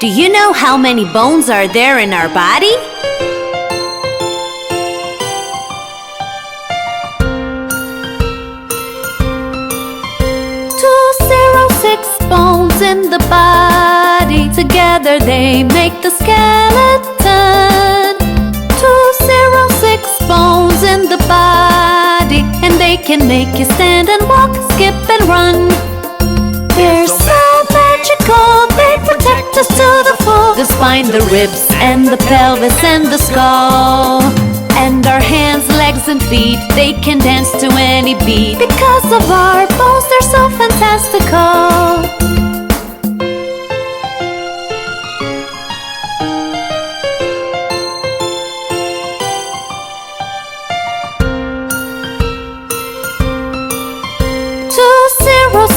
Do you know how many bones are there in our body? 206 bones in the body. Together they make the skeleton. 206 bones in the body, and they can make you stand and walk, skip and run. They're so magical, they protect us to the full. The spine, the ribs, and the pelvis, and the skull. And our hands, legs, and feet, they can dance to any beat. Because of our bones, they're so fantastical.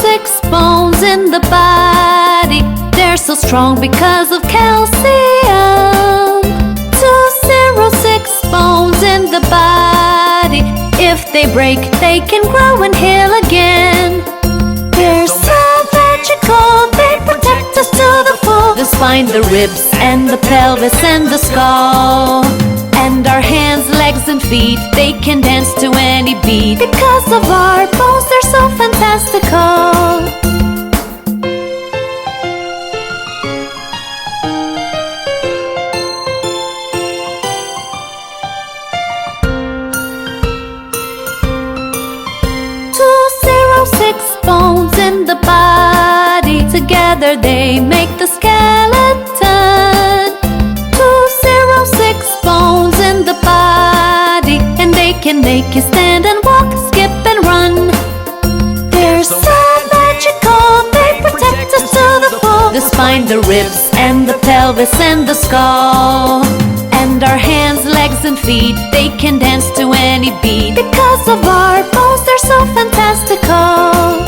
Six bones in the body. They're so strong because of calcium. 206 bones in the body. If they break, they can grow and heal again. They're so magical, they protect us to the full. The spine, the ribs, and the pelvis, and the skull. And our hands, legs, and feet, they can dance to any beat. Because of our bones, they're so fantastical. 206 bones in the body. Together they make the skeleton. 206 bones in the body, and they can make you stand and walk, skip and run. They're so magical, they protect us to the full. The spine, the ribs, and the pelvis, and the skull. And our hands, legs, and feet, they can dance to any beat. Because of our bones, they're so fantastical.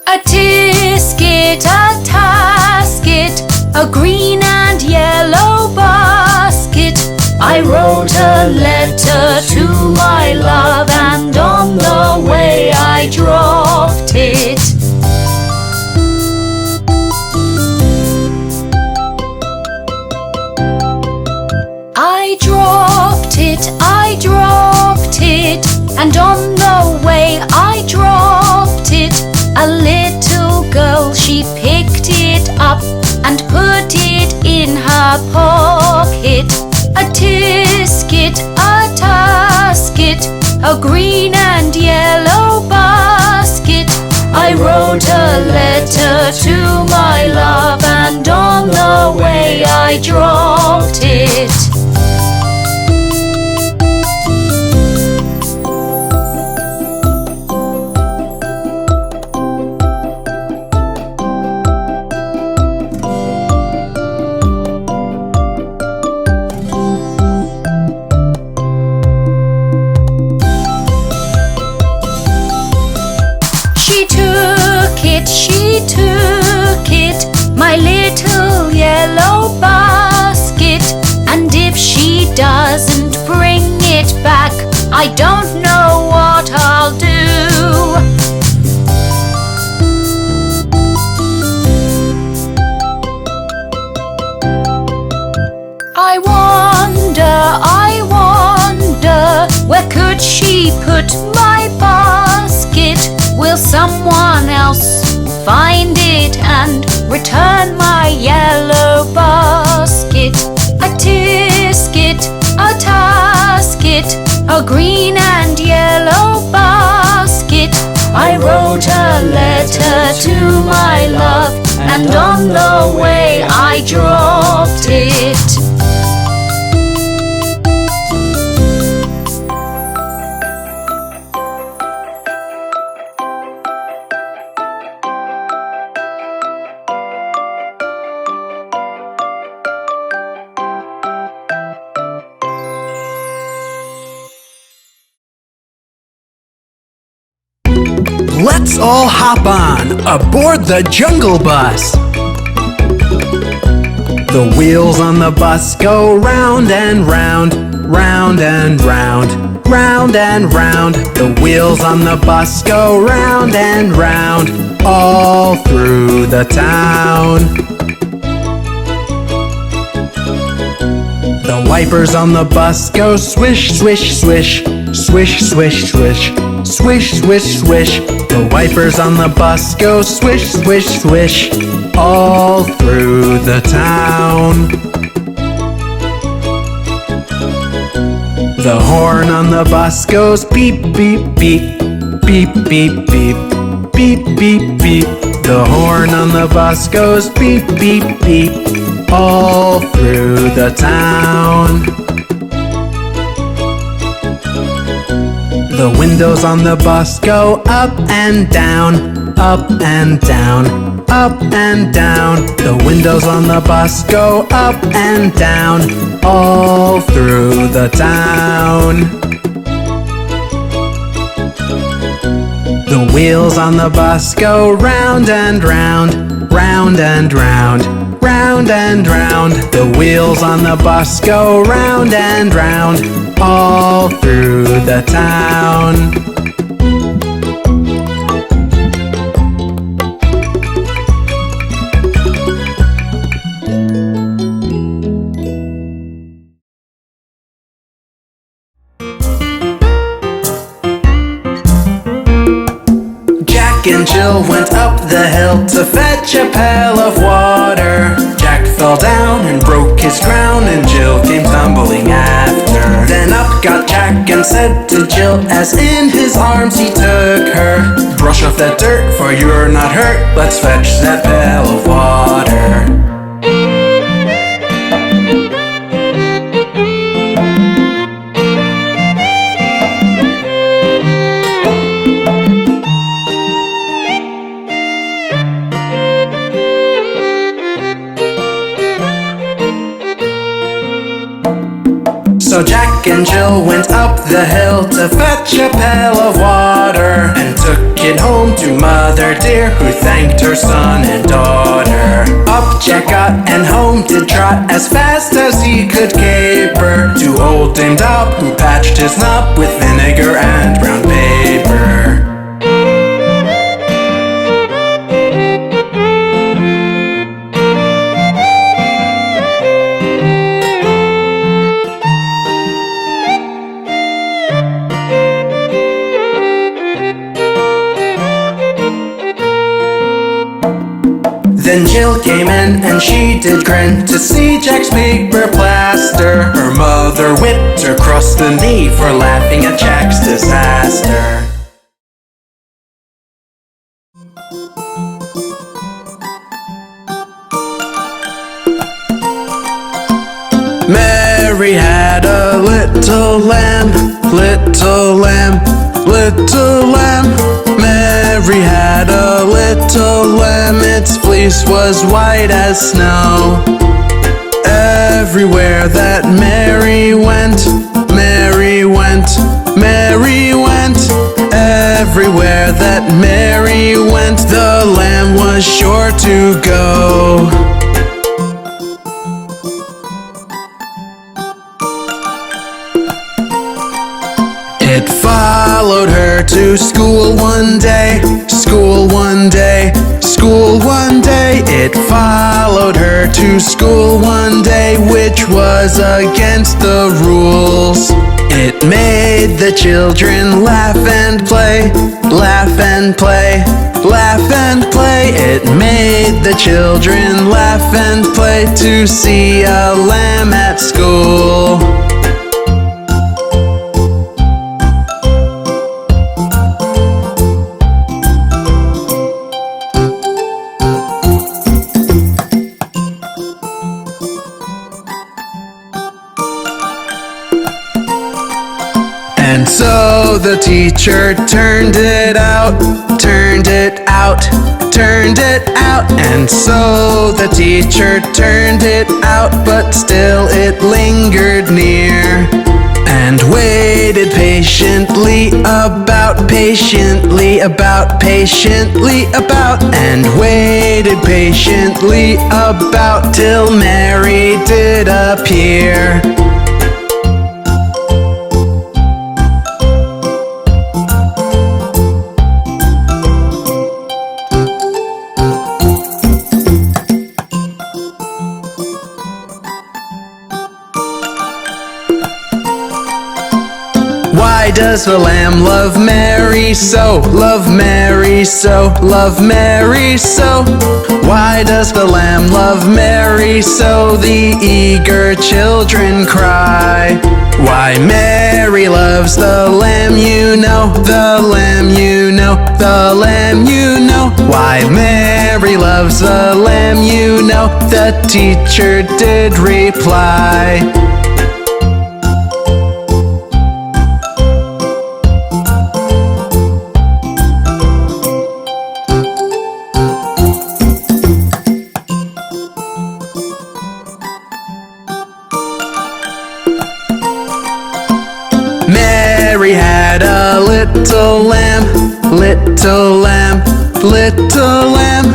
A tisket, a tasket, a green and yellow basket. I wrote a letter to my love, and on the way I dropped it. I dropped it, and on the way I dropped it. A little girl, she picked it up and put it in her pocket. A tisket, a tasket, a green and yellow basket. I wrote a letter to my love, and on the way I dropped it. She took it, my little yellow basket. And if she doesn't bring it back, I don't know what I'll do. I wonder, where could she put my basket? Will someone else find it and return my yellow basket? A tisket, a tasket, a green and yellow basket. I wrote a letter to my love, and on the way I dropped it. Let's all hop on aboard the jungle bus. The wheels on the bus go round and round, round and round, round and round. The wheels on the bus go round and round, all through the town. The wipers on the bus go swish, swish, swish, swish, swish, swish, swish, swish, swish. The wipers on the bus go swish, swish, swish, all through the town. The horn on the bus goes beep, beep, beep, beep, beep, beep, beep, beep, beep. The horn on the bus goes beep, beep, beep, all through the town. The windows on the bus go up and down, up and down, up and down. The windows on the bus go up and down, all through the town. The wheels on the bus go round and round, round and round, round and round. The wheels on the bus go round and round, all through the town. Jack and Jill went up the hill to fetch a pail of water. Jack fell down and broke his crown, and Jill came tumbling after. Then up got Jack and said to Jill, as in his arms he took her, brush off that dirt, for you're not hurt. Let's fetch that pail of water. So Jack and Jill went up the hill to fetch a pail of water, and took it home to Mother dear, who thanked her son and daughter. Up Jack got and home did trot, as fast as he could caper, to old Dame Dob, who patched his knob with vinegar and brown paper. Then Jill came in and she did grin to see Jack's paper plaster. Her mother whipped her across the knee for laughing at Jack's disaster. Mary had a little lamb, little lamb, little lamb. Mary had a little lamb, its fleece was white as snow. Everywhere that Mary went, Mary went, Mary went. Everywhere that Mary went, the lamb was sure to go. It followed her to school one day, school one day, school one day. It followed her to school one day, which was against the rules. It made the children laugh and play, laugh and play, laugh and play. It made the children laugh and play to see a lamb at school. And so the teacher turned it out, turned it out, turned it out. And so the teacher turned it out, but still it lingered near, and waited patiently about, patiently about, and waited patiently about till Mary did appear. Why does the lamb love Mary so? Love Mary so, love Mary so. Why does the lamb love Mary so? The eager children cry. Why Mary loves the lamb, you know, the lamb, you know, the lamb, you know. Why Mary loves the lamb, you know, the teacher did reply. Mary had a little lamb, little lamb, little lamb.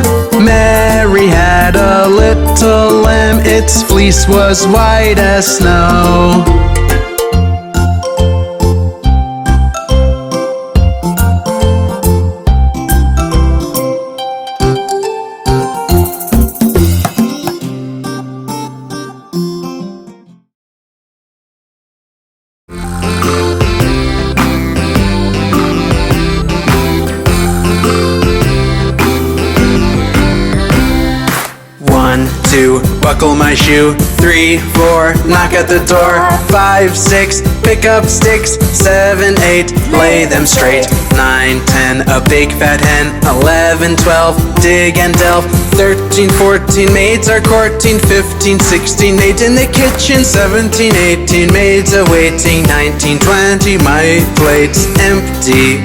Mary had a little lamb, its fleece was white as snow. Two, buckle my shoe. 3, 4, knock at the door. 5, 6, pick up sticks. 7, 8, lay them straight. 9, 10, a big fat hen. 11, 12, dig and delve. 13, 14, maids are courting. 15, 16, maids in the kitchen. 17, 18, maids awaiting. 19, 20, my plate's empty.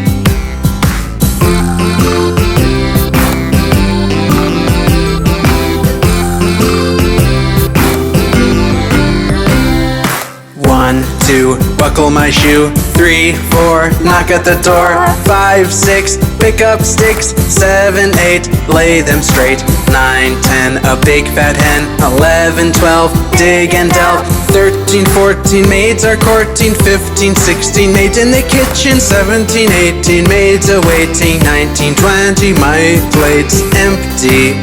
Two, buckle my shoe. 3, 4, knock at the door. 5, 6, pick up sticks. 7, 8, lay them straight. 9, 10, a big fat hen. 11, 12, dig and delve. 13, 14, maids are courting. 15, 16, maids in the kitchen. 17, 18, maids awaiting. 19, 20, my plate's empty.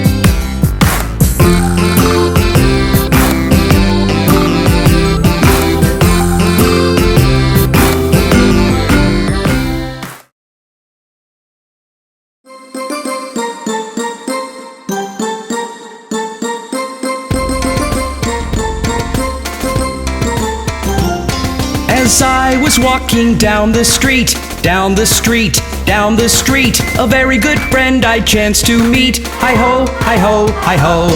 As I was walking down the street, down the street, down the street, a very good friend I chanced to meet. Hi-ho, hi-ho, hi-ho.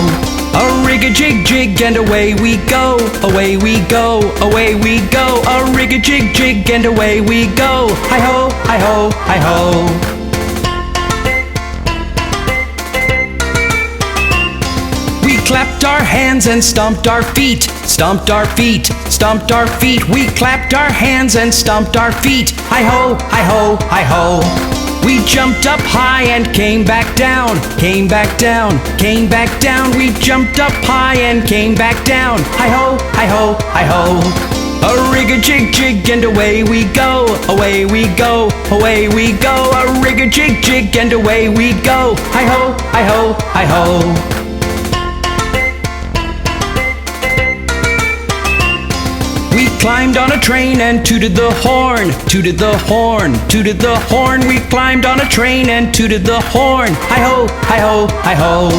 A rig-a-jig-jig and away we go, away we go, away we go. A rig-a-jig-jig and away we go. Hi-ho, hi-ho, hi-ho. We clapped our hands and stomped our feet, stomped our feet, stomped our feet. We clapped our hands and stomped our feet. Hi-ho, hi-ho, hi-ho. We jumped up high and came back down, came back down, came back down. We jumped up high and came back down. Hi-ho, hi-ho, hi-ho. A rig-a-jig-jig and away we go, away we go, away we go. A rig-a-jig-jig and away we go. Hi-ho, hi-ho, hi-ho. We climbed on a train and tooted the horn, tooted the horn, tooted the horn. We climbed on a train and tooted the horn. Hi-ho, hi-ho, hi-ho.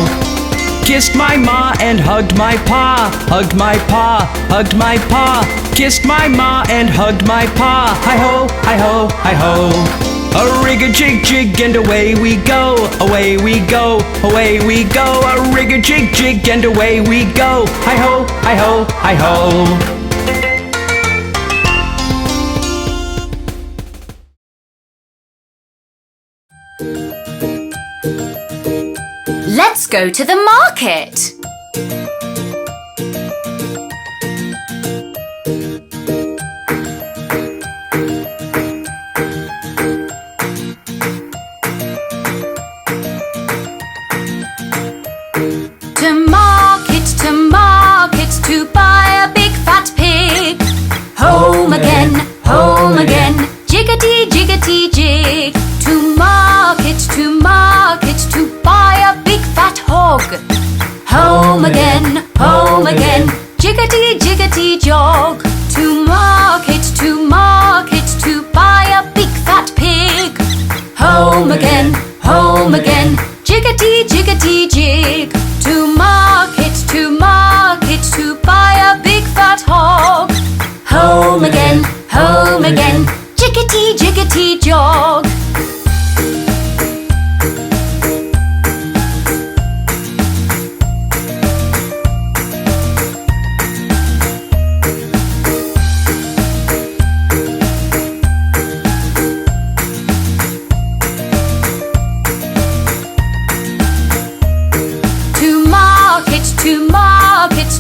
Kissed my ma and hugged my pa, hugged my pa, hugged my pa. Kissed my ma and hugged my pa. Hi-ho, hi-ho, hi-ho. A rig-a-jig-jig and away we go, away we go, away we go. A rig-a-jig-jig and away we go. Hi-ho, hi-ho, hi-ho. Let's go to the market. To market, to market, to buy a big fat pig. Home again, jiggity, jiggity, jig. To market, to buy a big fat hog. Home again, jiggity, jiggity, jog.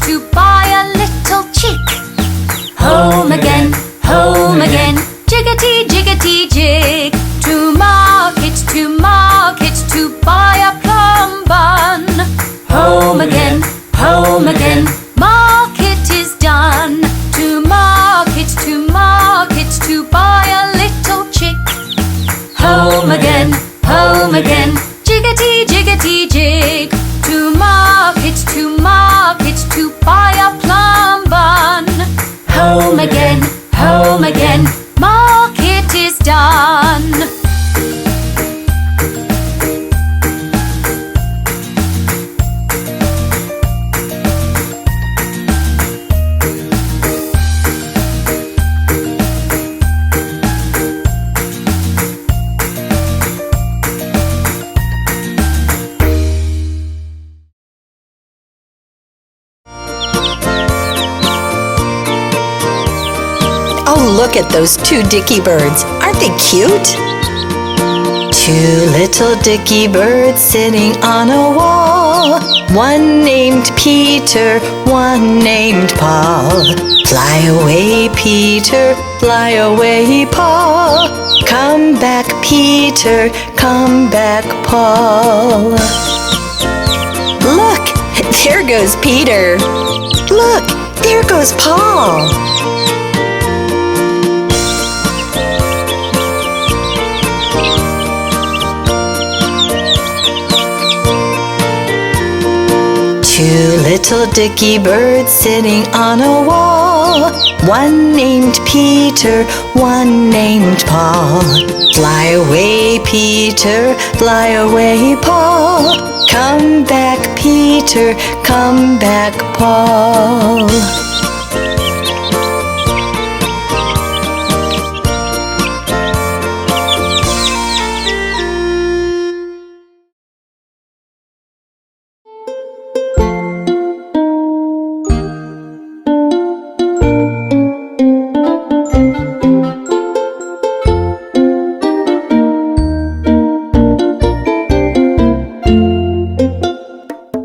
To buy a little chick. Home again, jiggity, jiggity, jig. To market, to buy a plum bun. Home again, market is done. To market, to buy a little chick. Home again, jiggity, jiggity, jig. To market, to buy a plum bun. Home again, market is done. Look at those two Dicky birds. Aren't they cute? Two little Dicky birds sitting on a wall. One named Peter, one named Paul. Fly away, Peter, fly away, Paul. Come back, Peter, come back, Paul. Look, there goes Peter. Look, there goes Paul. Two little Dicky birds sitting on a wall. One named Peter, one named Paul. Fly away, Peter, fly away, Paul. Come back, Peter, come back, Paul.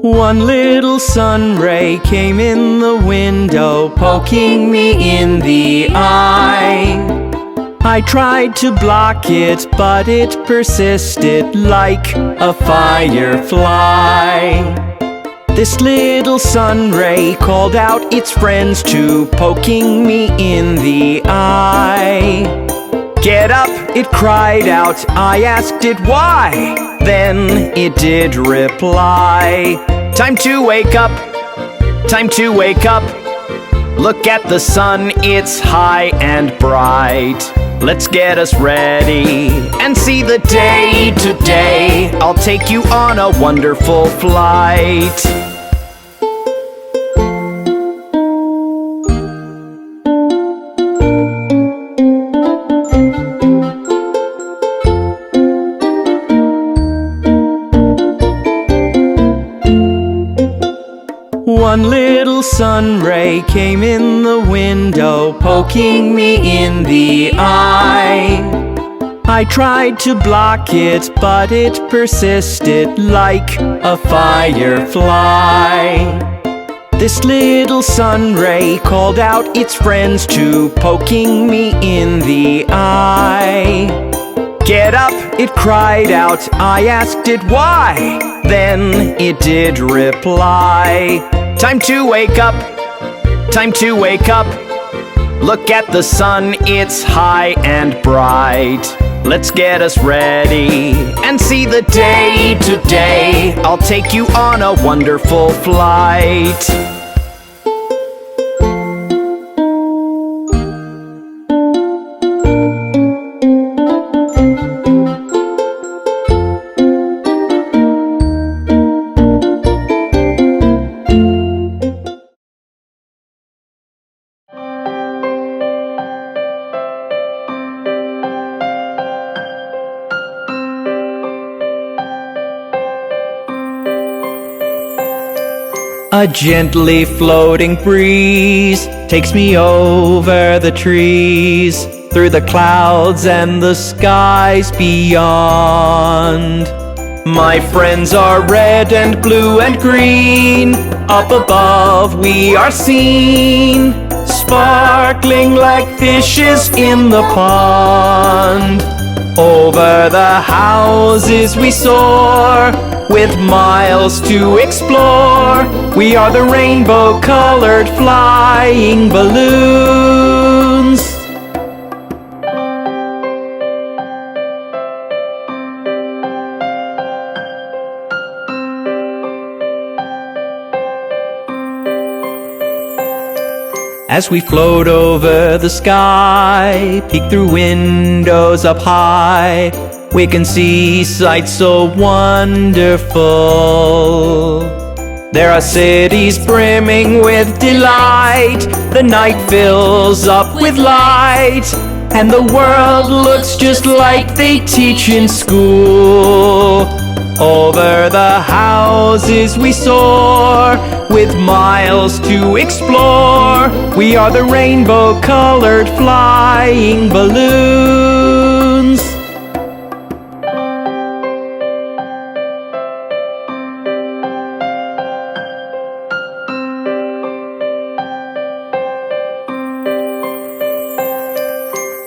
One little sun ray came in the window, poking me in the eye. I tried to block it, but it persisted like a firefly. This little sun ray called out its friends too, poking me in the eye. Get up, it cried out. I asked it why. Then it did reply. Time to wake up, time to wake up. Look at the sun, it's high and bright. Let's get us ready and see the day today. I'll take you on a wonderful flight. One little sun ray came in the window, poking me in the eye. I tried to block it, but it persisted like a firefly. This little sun ray called out its friends too, poking me in the eye. Get up, it cried out. I asked it why. Then it did reply. Time to wake up, time to wake up. Look at the sun, it's high and bright. Let's get us ready and see the day today. I'll take you on a wonderful flight. A gently floating breeze takes me over the trees, through the clouds and the skies beyond. My friends are red and blue and green, up above we are seen, sparkling like fishes in the pond. Over the houses we soar, with miles to explore. We are the rainbow-colored flying balloons. As we float over the sky, peek through windows up high, we can see sights so wonderful. There are cities brimming with delight, the night fills up with light, and the world looks just like they teach in school. Over the houses we soar, with miles to explore. We are the rainbow-colored flying balloons.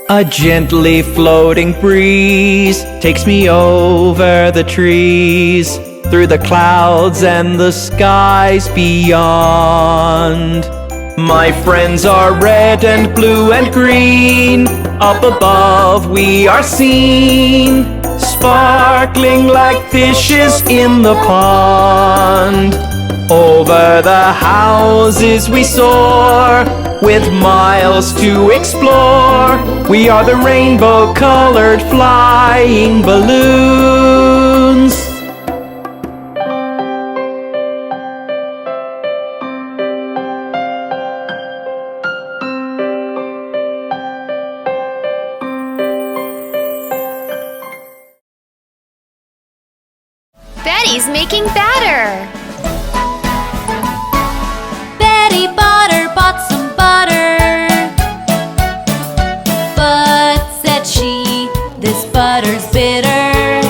A gently floating breeze takes me over the trees, through the clouds and the skies beyond. My friends are red and blue and green, up above we are seen, sparkling like fishes in the pond. Over the houses we soar, with miles to explore. We are the rainbow-colored flying balloons. Betty's making batter. Betty Butter bought some butter, but said she, this butter's bitter.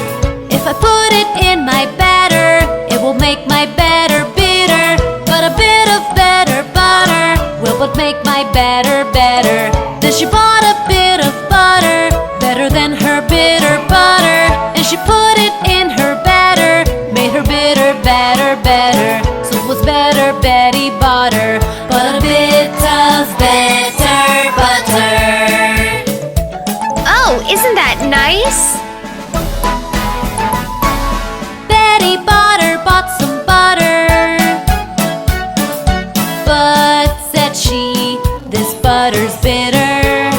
If I put it in my batter, it will make my batter bitter. But a bit of better butter will but make my batter better. Then she bought a bit of butter, better than her bitter butter, and she put it in her batter, made her bitter batter better. So it was better Betty Butter, but a bit of better butter. Oh, isn't that nice? Betty Butter bought some butter, but said she, this butter's bitter.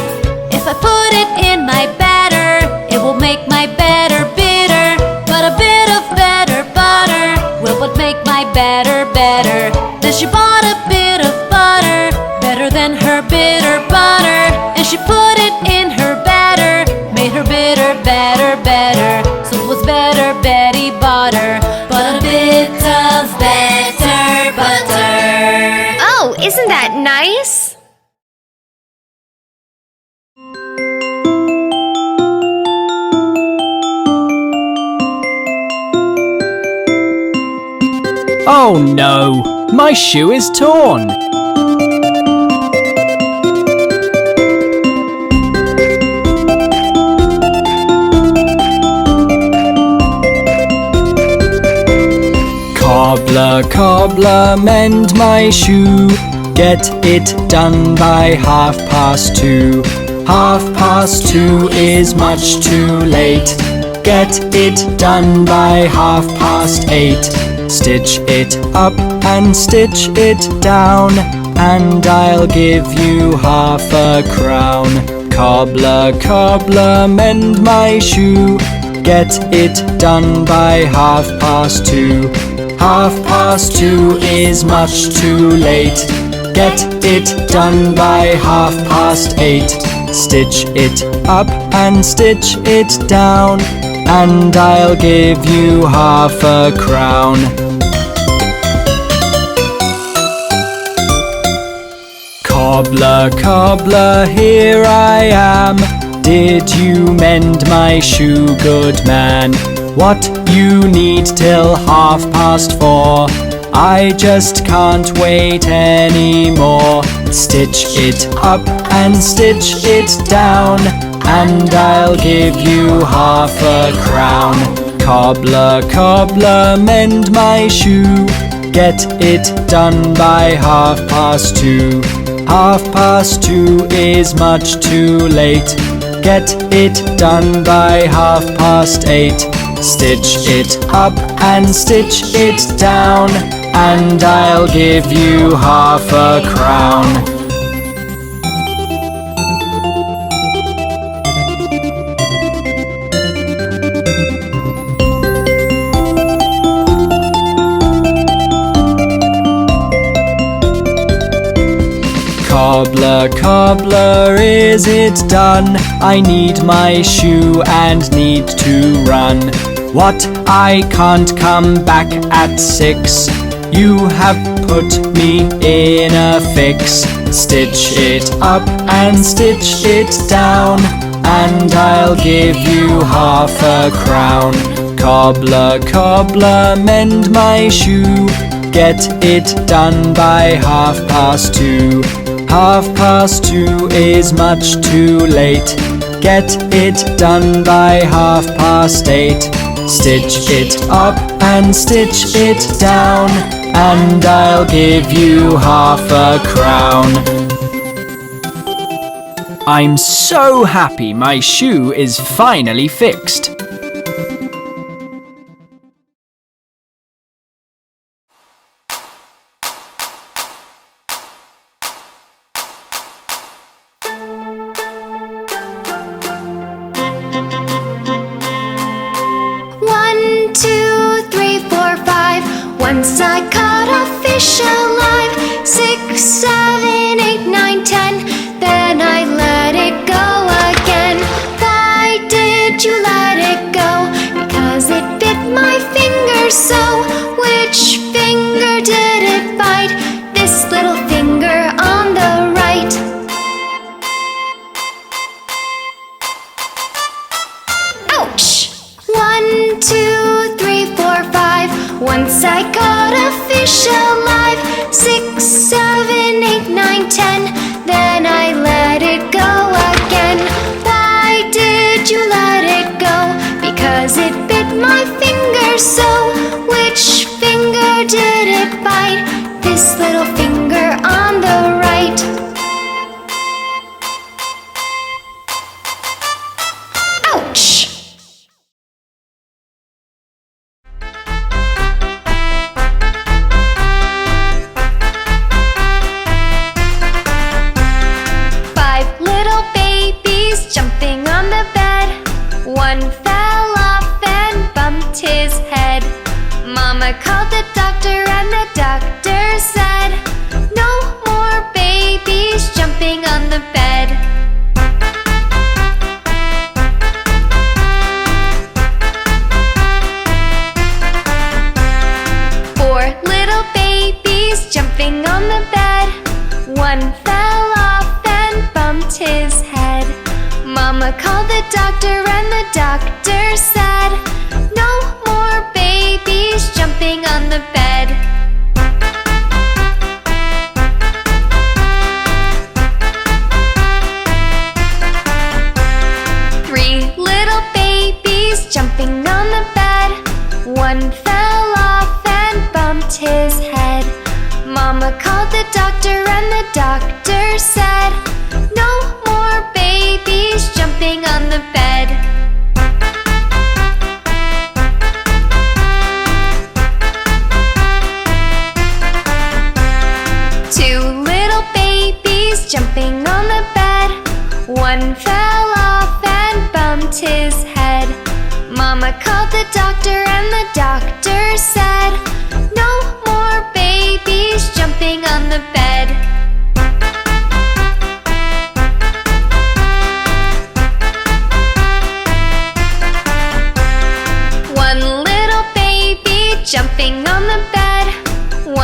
If I put it in my batter, it will make my batter bitter. But a bit of better butter will but make my batter better. Then she bought a bit of butter, better than her bitter butter, and she put it in her batter, made her bitter batter better. So it was better Betty Butter, but a bit of better butter. Oh, isn't that nice? Oh no, my shoe is torn. Cobbler, cobbler, mend my shoe. Get it done by 2:30. 2:30 is much too late. Get it done by 8:30. Stitch it up and stitch it down, and I'll give you 1/2 crown. Cobbler, cobbler, mend my shoe. Get it done by 2:30. 2:30 is much too late. Get it done by 8:30. Stitch it up and stitch it down, and I'll give you 1/2 crown. Cobbler, cobbler, here I am. Did you mend my shoe, good man? What you need till 4:30? I just can't wait anymore. Stitch it up and stitch it down, and I'll give you 1/2 crown. Cobbler, cobbler, mend my shoe. Get it done by 2:30. 2:30 is much too late. Get it done by 8:30. Stitch it up and stitch it down, and I'll give you 1/2 crown. Cobbler, cobbler, is it done? I need my shoe and need to run. What, I can't come back at 6? You have put me in a fix. Stitch it up and stitch it down, and I'll give you 1/2 crown. Cobbler, cobbler, mend my shoe. Get it done by 2:30. 2:30 is much too late. Get it done by 8:30. Stitch it up and stitch it down, and I'll give you 1/2 crown. I'm so happy my shoe is finally fixed. Once I caught a fish alive, 6, 7, 8, 9, 10. Then I let it go again. Why did you let it go? Because it bit my finger so. Which finger did it bite? This little finger on the right. Ouch! 1, 2, 3, 4, 5. Once I caught a fish alive, 6, 7, 8, 9, 10. Then I let it go again. Why did you let it go? Because it bit my finger so. Which finger did it bite? This little finger on the right. Ouch! Jumping on the bed, one fell off and bumped his head. Mama called the doctor and the doctor said, no more babies jumping on the bed. Four little babies jumping on the bed, one fell off and bumped his head. Mama called the doctor and the doctor said, no more babies jumping on the bed. Three little babies jumping on the bed, one fell off and bumped his head. Mama called the doctor and the doctor said, no more babies jumping on the bed. Two little babies jumping on the bed, one fell off and bumped his head. Mama called the doctor and the doctor said, no more babies jumping on the bed. One little baby jumping on the bed,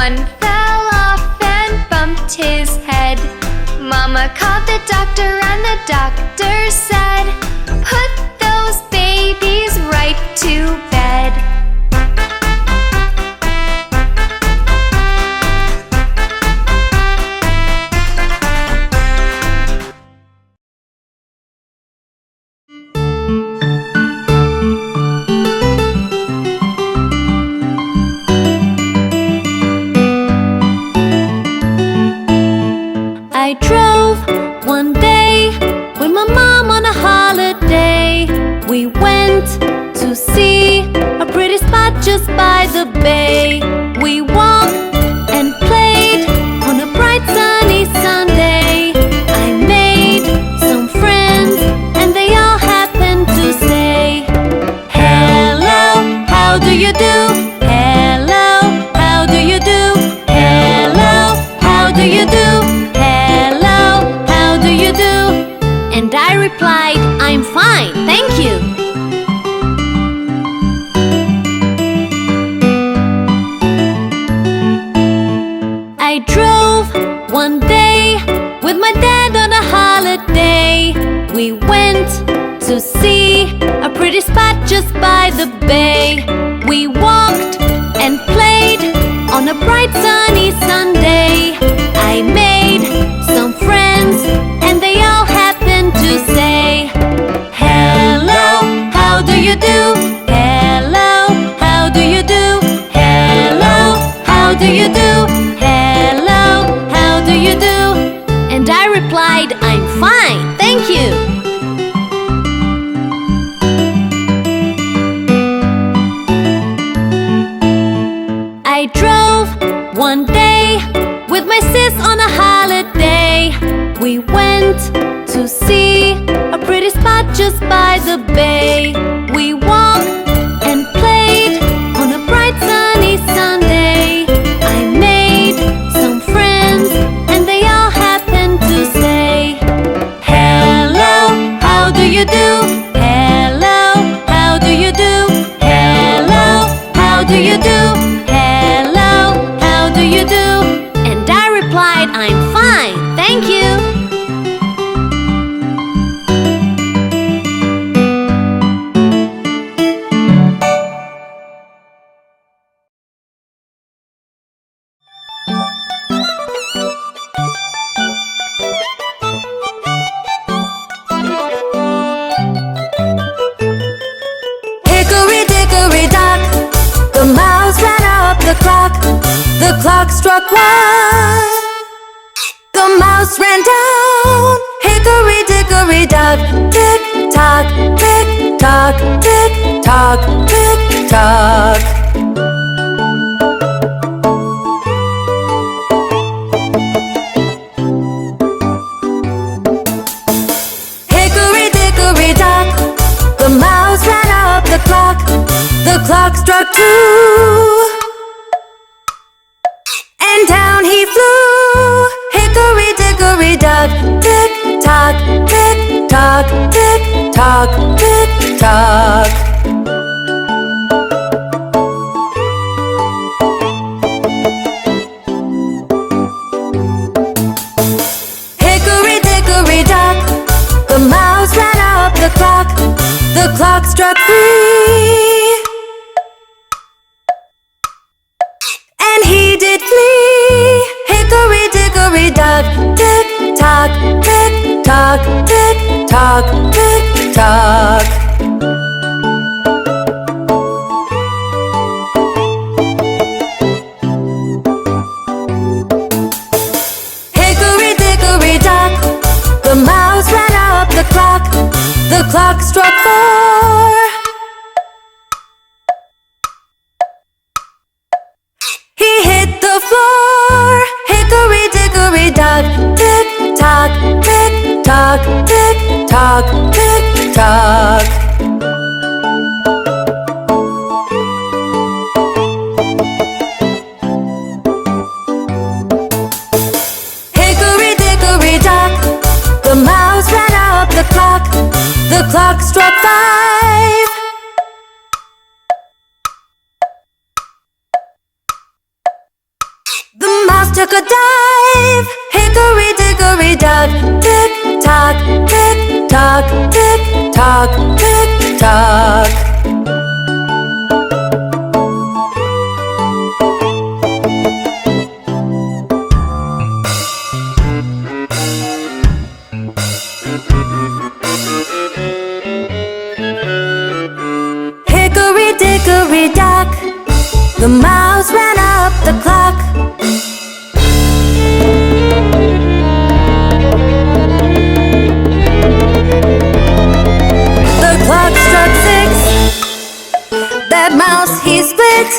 one fell off and bumped his head. Mama called the doctor and the doctor said, "Put those babies right to bed." I drove one day with my mom on a holiday. We went to see a pretty spot just by the bay. We walked and played on a bright sunny Sunday. I made some friends and they all happened to say, "Hello, how do you do? Hello, how do you do? Hello, how do you do? And I replied, "I'm fine, thank you." I drove one day with my dad on a holiday. We went to see a pretty spot just by the bay. We walked and played on a bright sunny Sunday. I made some friends and they all happened to say, "Hello, how do you do? Hello, how do you do? Hello, how do you do? Hello, how do you do?" And I replied, "I'm fine, thank you." I drove one day with my sis on a holiday. We went to see a pretty spot just by the bay. We walked and played on a bright sunny Sunday. I made some friends and they all happened to say, "Hello, how do you do? Hello, how do you do? Hello, how do you do? Hello, how do you do?" And I replied, "I'm fine, thank you." Hickory dickory dock, the mouse ran up the clock. The clock struck one. The mouse ran down. Hickory dickory dock, tick tock, tick tock, tick tock, tick tock. Hickory dickory dock, the mouse ran up the clock. The clock struck two. And down he flew. Hickory dickory dock, tick tock, tick tock, tick tock, tick tock. Hickory dickory dock, the mouse ran up the clock. The clock struck three. And he did flee. Hickory dickory dock, tick tock, tick tock, tick tock, tick tock. Hickory dickory dock, the mouse ran up the clock. The clock struck four. He hit the floor. Hickory dickory dock, tick tock, tick tock, tick tock, tick tock. Hickory dickory dock, the mouse ran up the clock. The clock struck five. The mouse took a dive. Hickory dickory Hickory dock, tick tock, tick tock, tick tock, tick tock. Hickory dickory dock, the mouse ran up the clock. The clock struck 6. That mouse he split.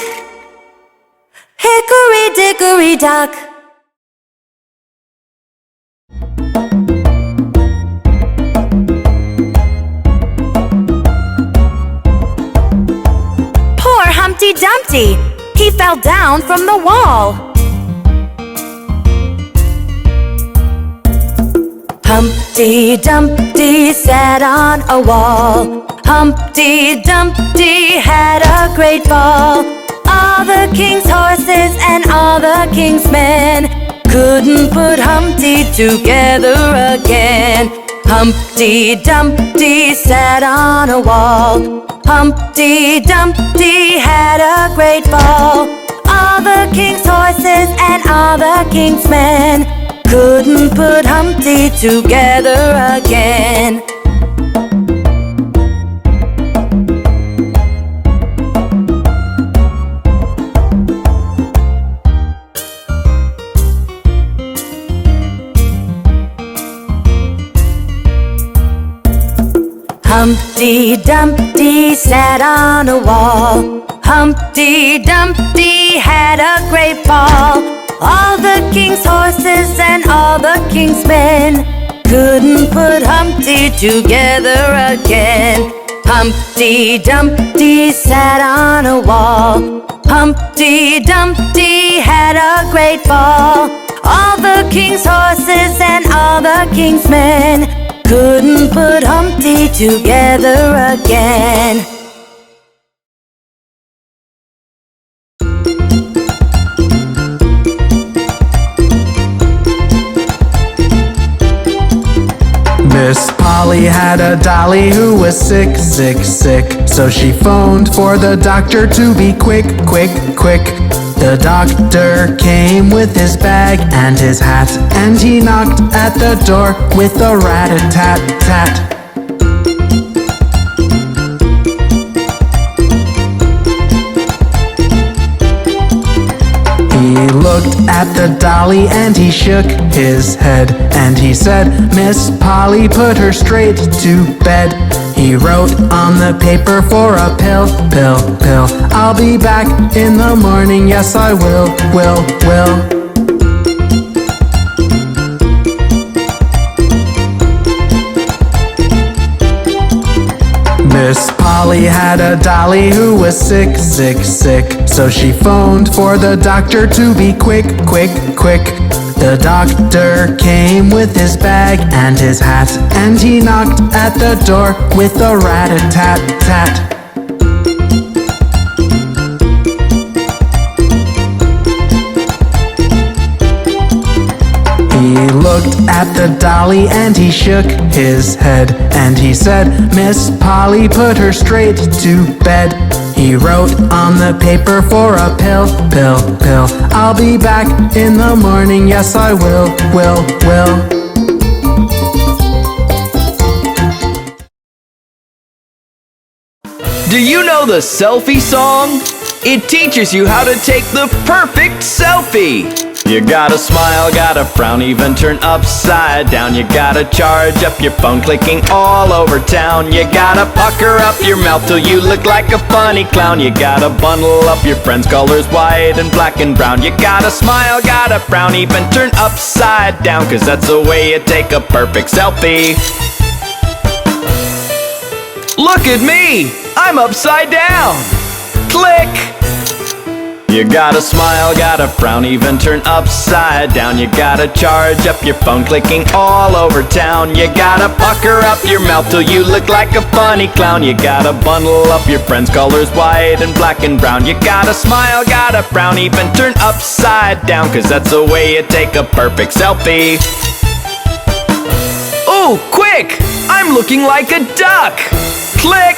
Hickory dickory dock. Poor Humpty Dumpty, he fell down from the wall. Humpty Dumpty sat on a wall. Humpty Dumpty had a great fall. All the king's horses and all the king's men couldn't put Humpty together again. Humpty Dumpty sat on a wall. Humpty Dumpty had a great fall. All the king's horses and all the king's men couldn't put Humpty together again. Humpty Dumpty sat on a wall. Humpty Dumpty had a great fall. All the king's horses and all the king's men couldn't put Humpty together again. Humpty Dumpty sat on a wall. Humpty Dumpty had a great fall. All the king's horses and all the king's men couldn't put Humpty together again. Miss Polly had a dolly who was sick, sick, sick. So she phoned for the doctor to be quick, quick, quick. The doctor came with his bag and his hat, and he knocked at the door with a rat-a-tat-tat. He looked at the dolly and he shook his head, and he said, Miss Polly, put her straight to bed. He wrote on the paper for a pill, pill, pill. I'll be back in the morning, yes I will. Miss Polly had a dolly who was sick, sick, sick. So she phoned for the doctor to be quick, quick, quick. The doctor came with his bag and his hat, and he knocked at the door with a rat-a-tat-tat. He looked at the dolly and he shook his head, and he said, Miss Polly, put her straight to bed. He wrote on the paper for a pill, pill, pill. I'll be back in the morning, yes I will. Do you know the Selfie Song? It teaches you how to take the perfect selfie. You gotta smile, gotta frown, even turn upside down. You gotta charge up your phone, clicking all over town. You gotta pucker up your mouth till you look like a funny clown. You gotta bundle up your friends' colors, white and black and brown. You gotta smile, gotta frown, even turn upside down, 'cause that's the way you take a perfect selfie. Look at me! I'm upside down! Click! You gotta smile, gotta frown, even turn upside down. You gotta charge up your phone, clicking all over town. You gotta pucker up your mouth till you look like a funny clown. You gotta bundle up your friends' colors, white and black and brown. You gotta smile, gotta frown, even turn upside down, 'cause that's the way you take a perfect selfie. Oh, quick! I'm looking like a duck! Click!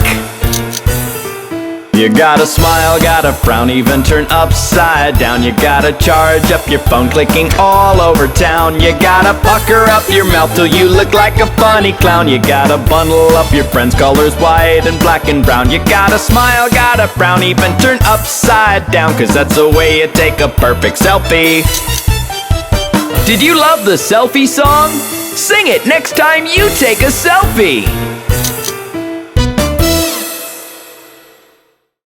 You gotta smile, gotta frown, even turn upside down. You gotta charge up your phone, clicking all over town. You gotta pucker up your mouth till you look like a funny clown. You gotta bundle up your friends' colors, white and black and brown. You gotta smile, gotta frown, even turn upside down, 'cause that's the way you take a perfect selfie. Did you love the Selfie song? Sing it next time you take a selfie!